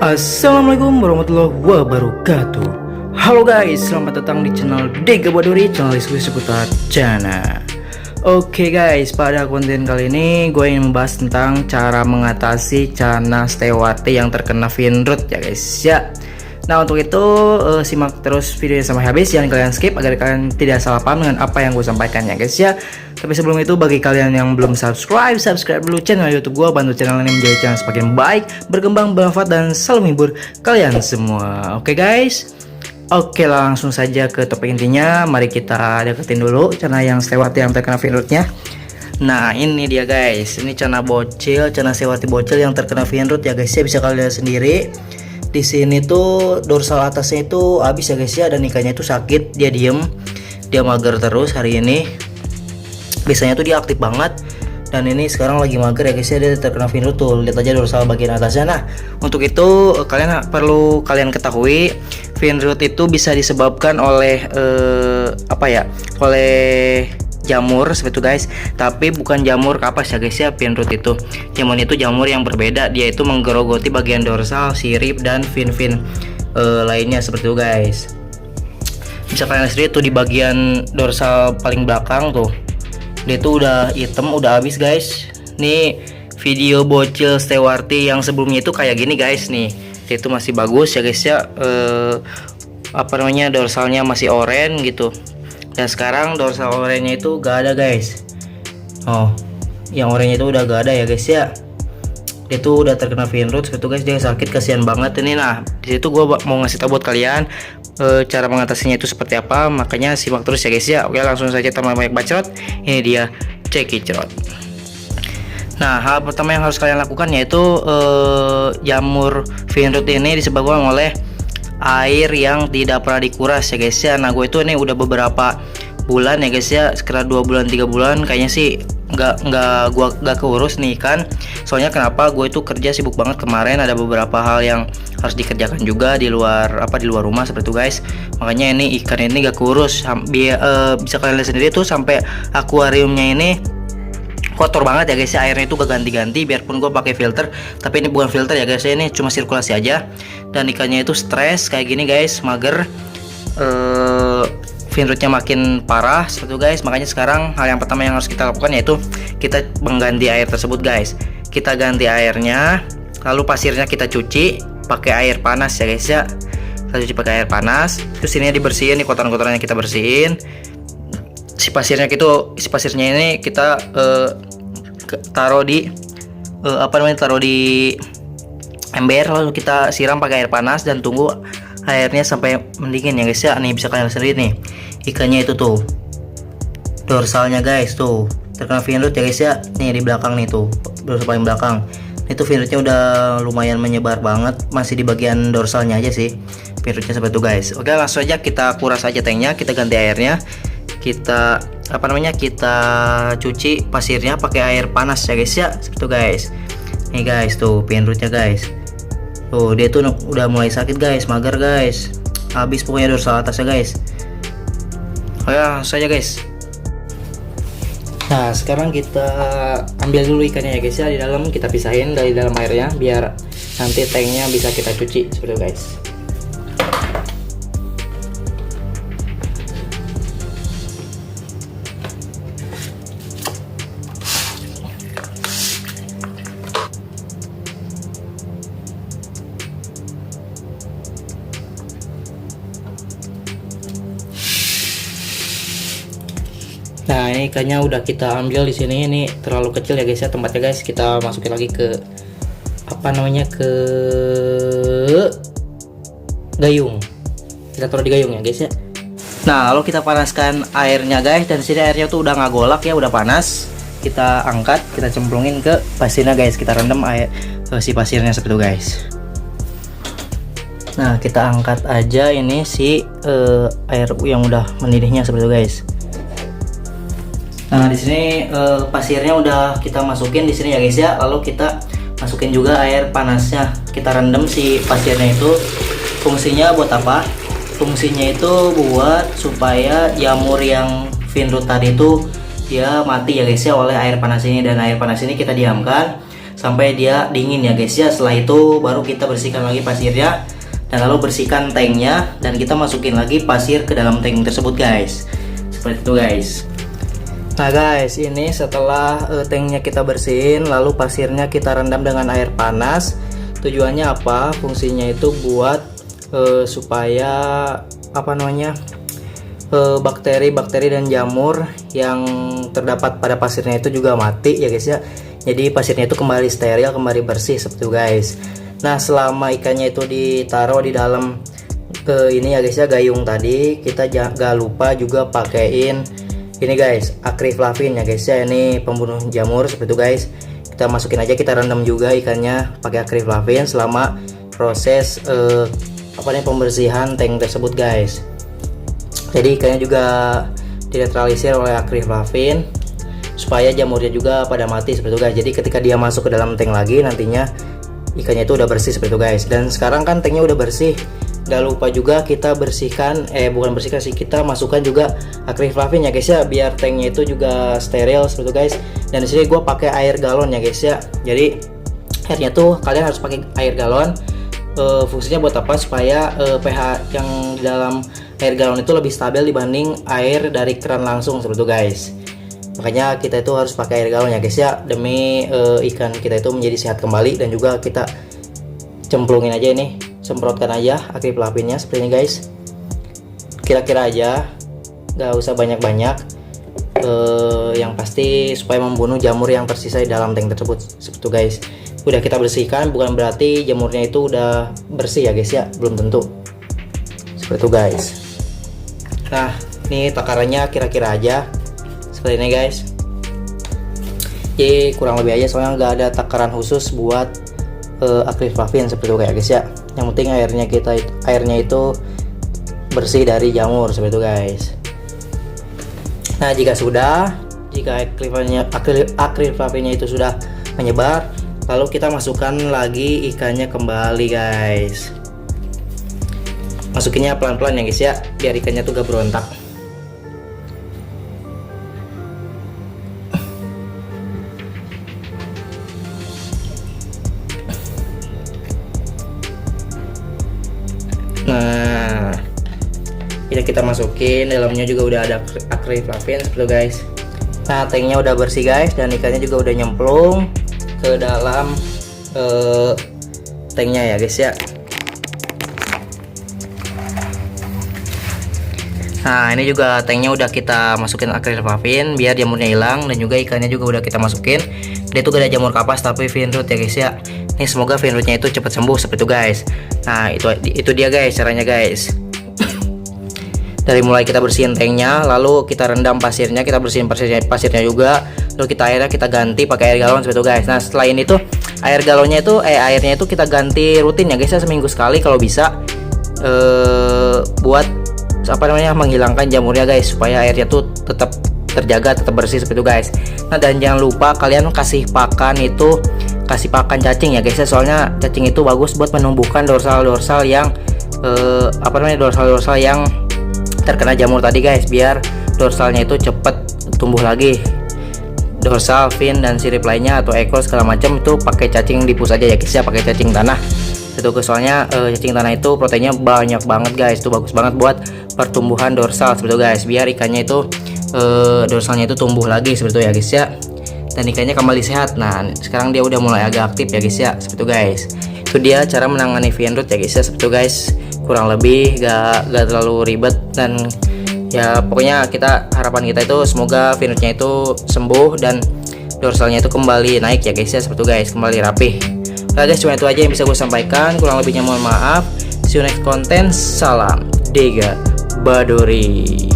Assalamualaikum warahmatullahi wabarakatuh. Halo guys, selamat datang di channel Dega Badori, channel diskusi seputar Cana. Oke guys, pada konten kali ini gue ingin membahas tentang cara mengatasi Cana Setiawati yang terkena Finroot ya guys ya. Nah untuk itu simak terus videonya sampai habis, jangan kalian skip agar kalian tidak salah paham dengan apa yang gue sampaikan ya guys ya. Tapi sebelum itu, bagi kalian yang belum subscribe dulu channel YouTube gue, bantu channel ini menjadi channel semakin baik, berkembang, bermanfaat, dan selalu menghibur kalian semua. Oke guys, oke langsung saja ke topik intinya. Mari kita deketin dulu Cana yang Setiawati yang terkena Finrootnya. Nah ini dia guys, ini Cana Setiawati bocil yang terkena Finroot ya guys ya, bisa kalian lihat sendiri. Di sini tuh dorsal atasnya itu habis ya guys ya, dan ikannya itu sakit, dia diem, dia mager terus hari ini. Biasanya tuh dia aktif banget, dan ini sekarang lagi mager ya guys ya, dia terkena Finroot tuh. Lihat aja dorsal bagian atasnya. Nah untuk itu perlu kalian ketahui, Finroot itu bisa disebabkan oleh oleh jamur seperti itu guys, tapi bukan jamur kapas ya guys ya. Finroot itu jamur yang berbeda, dia itu menggerogoti bagian dorsal, sirip, dan fin-fin lainnya seperti itu guys. Bisa kalian lihat tuh di bagian dorsal paling belakang tuh, dia tuh udah hitam, udah habis guys. Nih video bocil Setiawati yang sebelumnya itu kayak gini guys, nih dia itu masih bagus ya guys ya, dorsalnya masih oranye gitu. Dan sekarang dorsal oranye itu gak ada guys. Oh, yang oranye itu udah gak ada ya guys ya. Dia tuh udah terkena Finroot seperti itu guys, dia sakit, kasihan banget ini. Nah di situ gue mau ngasih tahu buat kalian cara mengatasinya itu seperti apa, makanya simak terus ya guys ya. Oke langsung saja tanpa banyak bacot, ini dia cekicot. Nah hal pertama yang harus kalian lakukan yaitu jamur Finroot ini disebabkan oleh air yang tidak pernah dikuras ya guys ya. Nah gue itu ini udah beberapa bulan ya guys ya, sekitar 2 bulan 3 bulan kayaknya sih nggak keurus nih kan. Soalnya kenapa, gue itu kerja sibuk banget kemarin, ada beberapa hal yang harus dikerjakan juga di luar rumah seperti itu guys. Makanya ini ikan ini gak keurus. Bisa kalian lihat sendiri tuh, sampai akuariumnya ini kotor banget ya guys ya, airnya itu gak ganti-ganti. Biarpun gue pakai filter, tapi ini bukan filter ya guys ya, ini cuma sirkulasi aja. Dan ikannya itu stres kayak gini guys, mager, Finrootnya makin parah seperti itu guys. Makanya sekarang hal yang pertama yang harus kita lakukan yaitu kita mengganti air tersebut guys. Kita ganti airnya, lalu pasirnya kita cuci pakai air panas ya guys ya. Kita cuci pakai air panas, terus ini dibersihin, nih kotoran-kotorannya kita bersihin. Si pasirnya ini kita taruh di taruh di ember, lalu kita siram pakai air panas dan tunggu airnya sampai mendingin ya guys ya. Nih bisa kalian lihat sendiri nih, ikannya itu tuh dorsalnya guys tuh terkena Finroot ya guys ya. Nih di belakang nih tuh, dorsal paling belakang itu Finrootnya udah lumayan menyebar banget, masih di bagian dorsalnya aja sih Finrootnya seperti itu guys. Oke langsung aja kita kuras aja tanknya, kita ganti airnya, kita kita cuci pasirnya pakai air panas ya guys ya, seperti itu guys. Nih guys tuh Finrootnya guys, tuh dia tuh udah mulai sakit guys, mager guys, habis pokoknya dorsal atasnya guys. Oh ya saja guys. Nah sekarang kita ambil dulu ikannya ya guys ya, di dalam kita pisahin dari dalam airnya biar nanti tanknya bisa kita cuci seperti itu guys. Nah ini ikannya udah kita ambil di sini, ini terlalu kecil ya guys ya tempatnya guys. Kita masukin lagi ke ke gayung, kita taruh di gayung ya guys ya. Nah lalu kita panaskan airnya guys, dan di sini airnya tuh udah nggak golak ya, udah panas. Kita angkat, kita cemplungin ke pasirnya guys, kita rendam air si pasirnya seperti itu guys. Nah kita angkat aja ini si air yang udah mendidihnya seperti itu guys. Nah di sini pasirnya udah kita masukin di sini ya guys ya. Lalu kita masukin juga air panasnya, kita rendam si pasirnya itu. Fungsinya buat apa? Fungsinya itu buat supaya jamur yang Finroot tadi itu dia mati ya guys ya oleh air panas ini. Dan air panas ini kita diamkan sampai dia dingin ya guys ya. Setelah itu baru kita bersihkan lagi pasirnya dan lalu bersihkan tanknya, dan kita masukin lagi pasir ke dalam tank tersebut guys. Seperti itu guys. Nah guys, ini setelah tanknya kita bersihin, lalu pasirnya kita rendam dengan air panas. Tujuannya apa? Fungsinya itu buat supaya bakteri-bakteri dan jamur yang terdapat pada pasirnya itu juga mati ya guys ya. Jadi pasirnya itu kembali steril, kembali bersih seperti itu guys. Nah selama ikannya itu ditaruh di dalam ini ya guys ya, gayung tadi, kita jangan lupa juga pakein ini guys, akriflavin ya guys ya. Ini pembunuh jamur seperti itu guys. Kita masukin aja, kita rendam juga ikannya pakai akriflavin selama proses pembersihan tank tersebut guys. Jadi ikannya juga dinetralisir oleh akriflavin supaya jamurnya juga pada mati seperti itu guys. Jadi ketika dia masuk ke dalam tank lagi, nantinya ikannya itu udah bersih seperti itu guys. Dan sekarang kan tanknya udah bersih, gak lupa juga kita bersihkan, bukan bersihkan sih, kita masukkan juga akriflavin ya guys ya, biar tanknya itu juga steril seperti itu guys. Dan di sini gue pakai air galon ya guys ya. Jadi airnya tuh kalian harus pakai air galon. Fungsinya buat apa? Supaya pH yang di dalam air galon itu lebih stabil dibanding air dari keran langsung seperti itu guys. Makanya kita itu harus pakai air galon ya guys ya, demi ikan kita itu menjadi sehat kembali. Dan juga kita cemplungin aja ini, semprotkan aja akriflavinnya seperti ini guys. Kira-kira aja, gak usah banyak-banyak. Yang pasti supaya membunuh jamur yang tersisa di dalam tank tersebut seperti itu guys. Udah kita bersihkan, bukan berarti jamurnya itu udah bersih ya guys ya, belum tentu. Seperti itu guys. Nah ini takarannya kira-kira aja seperti ini guys. Jadi kurang lebih aja, soalnya nggak ada takaran khusus buat akriflavin seperti itu guys ya. Yang penting airnya itu bersih dari jamur seperti itu guys. Nah jika akriflavinnya itu sudah menyebar, lalu kita masukkan lagi ikannya kembali guys. Masukinnya pelan-pelan ya guys ya, biar ikannya tuh gak berontak. Nah kita masukin, dalamnya juga udah ada akriflavin seperti itu guys. Nah tanknya udah bersih guys, dan ikannya juga udah nyemplung ke dalam tanknya ya guys ya. Nah ini juga tanknya udah kita masukin akriflavin biar jamurnya hilang, dan juga ikannya juga udah kita masukin. Dia tuh gak ada jamur kapas tapi finroot ya guys ya. Ini semoga finrootnya itu cepat sembuh seperti itu guys. Nah itu dia guys caranya guys. Dari mulai kita bersihin tanknya, lalu kita rendam pasirnya, kita bersihin pasirnya juga, lalu airnya kita ganti pakai air galon seperti itu guys. Nah setelah ini tuh airnya itu kita ganti rutin ya guys ya, seminggu sekali kalau bisa, buat menghilangkan jamurnya guys, supaya airnya tuh tetap terjaga, tetap bersih seperti itu guys. Nah dan jangan lupa kalian kasih pakan cacing ya guys ya, soalnya cacing itu bagus buat menumbuhkan dorsal yang dorsal yang terkena jamur tadi guys, biar dorsalnya itu cepet tumbuh lagi. Dorsal, fin dan sirip lainnya atau ekor segala macam itu pakai cacing dipus aja ya guys ya, pakai cacing tanah. Itu soalnya cacing tanah itu proteinnya banyak banget guys, itu bagus banget buat pertumbuhan dorsal seperti itu guys, biar ikannya itu dorsalnya itu tumbuh lagi seperti itu ya guys ya, dan ikannya kembali sehat. Nah sekarang dia udah mulai agak aktif ya guys ya, seperti itu guys. Itu dia cara menangani finroot ya guys ya, seperti itu guys. Kurang lebih gak terlalu ribet, dan ya pokoknya harapan kita itu semoga finrootnya itu sembuh dan dorsalnya itu kembali naik ya guys ya, seperti itu guys, kembali rapih. Oke guys, cuma itu aja yang bisa gue sampaikan, kurang lebihnya mohon maaf. See you next content, salam Dega Badori.